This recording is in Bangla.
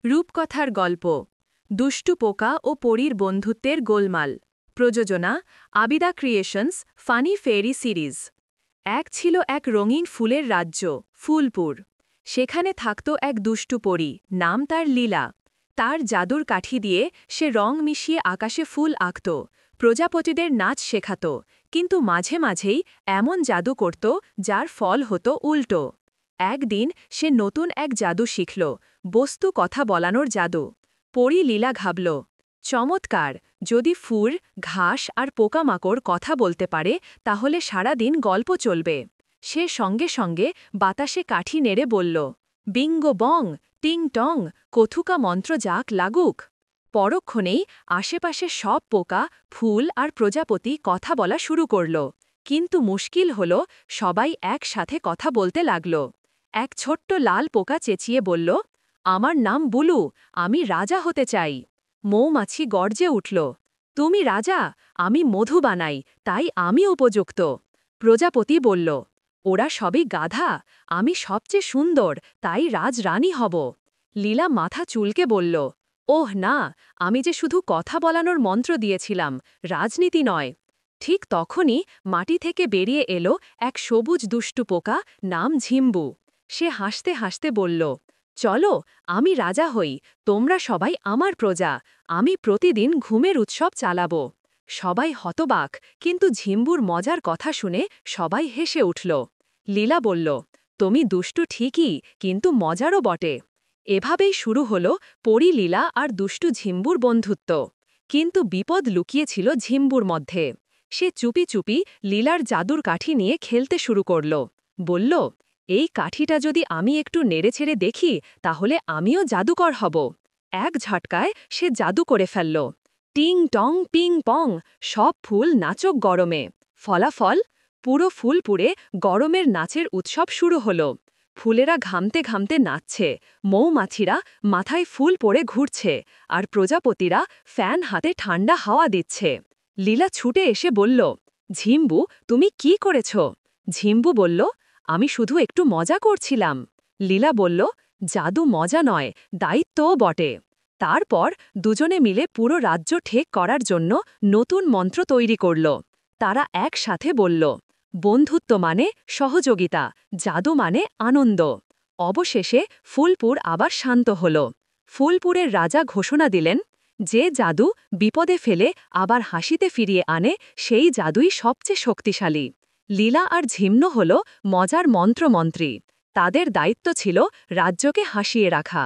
রূপকথার গল্প দুষ্টু পোকা ও পরীর বন্ধুত্বের গোলমাল প্রযোজনা Abida creations funny fairy series এক ছিল এক রঙিন ফুলের রাজ্য ফুলপুর সেখানে থাকত এক দুষ্টু পরী নাম তার লীলা তার জাদুর কাঠি দিয়ে সে রং মিশিয়ে আকাশে ফুল আঁকত প্রজাপতিদের নাচ শেখাত কিন্তু মাঝে মাঝেই এমন জাদু করত যার ফল হতো উল্টো একদিন সে নতুন এক জাদু শিখল বস্তু কথা বলানোর জাদু পরী লীলা ঘাবল চমৎকার যদি ফুল ঘাস আর পোকামাকড় কথা বলতে পারে তাহলে সারাদিন গল্প চলবে সে সঙ্গে সঙ্গে বাতাসে কাঠি নেড়ে বলল বিঙ্গ বং টিং টং কথুকা মন্ত্র যাক লাগুক পরক্ষণেই আশেপাশে সব পোকা ফুল আর প্রজাপতি কথা বলা শুরু করল কিন্তু মুশকিল হল সবাই একসাথে কথা বলতে লাগল এক ছোট্ট লাল পোকা চেঁচিয়ে বলল আমার নাম বুলু আমি রাজা হতে চাই মৌমাছি গর্জে উঠল তুমি রাজা আমি মধু বানাই তাই আমি উপযুক্ত প্রজাপতি বলল ওরা সবই গাধা আমি সবচেয়ে সুন্দর তাই রাজরানী হব লীলা মাথা চুলকে বলল ওহ না আমি যে শুধু কথা বলানোর মন্ত্র দিয়েছিলাম রাজনীতি নয় ঠিক তখনই মাটি থেকে বেরিয়ে এলো এক সবুজ দুষ্টু পোকা নাম ঝিম্বু সে হাসতে হাসতে বলল চলো আমি রাজা হই তোমরা সবাই আমার প্রজা আমি প্রতিদিন ঘুমের উৎসব চালাব সবাই হতবাক কিন্তু ঝিম্বুর মজার কথা শুনে সবাই হেসে উঠল লীলা বলল তুমি দুষ্টু ঠিকই কিন্তু মজারও বটে এভাবেই শুরু হল পরী লীলা আর দুষ্টু ঝিম্বুর বন্ধুত্ব কিন্তু বিপদ লুকিয়েছিল ঝিম্বুর মধ্যে সে চুপি চুপি লীলার জাদুর কাঠি নিয়ে খেলতে শুরু করল বলল এই কাঠিটা যদি আমি একটু নেড়েছেড়ে দেখি তাহলে আমিও জাদুকর হব এক ঝটকায় সে জাদু করে ফেলল টিং টং পিং পং সব ফুল নাচক গরমে ফলাফল পুরো ফুলপুরে গরমের নাচের উৎসব শুরু হল ফুলেরা ঘামতে ঘামতে নাচছে মৌমাছিরা মাথায় ফুল পরে ঘুরছে আর প্রজাপতিরা ফ্যান হাতে ঠান্ডা হাওয়া দিচ্ছে লীলা ছুটে এসে বলল ঝিম্বু তুমি কি করেছ ঝিম্বু বলল আমি শুধু একটু মজা করছিলাম লীলা বলল জাদু মজা নয় দায়িত্বও বটে তারপর দুজনে মিলে পুরো রাজ্য ঠিক করার জন্য নতুন মন্ত্র তৈরি করল তারা একসাথে বলল বন্ধুত্ব মানে সহযোগিতা জাদু মানে আনন্দ অবশেষে ফুলপুর আবার শান্ত হল ফুলপুরের রাজা ঘোষণা দিলেন যে জাদু বিপদে ফেলে আবার হাসিতে ফিরিয়ে আনে সেই জাদুই সবচেয়ে শক্তিশালী লীলা আর ঝিম্ন হল মজার মন্ত্রমন্ত্রী তাদের দায়িত্ব ছিল রাজ্যকে হাসিয়ে রাখা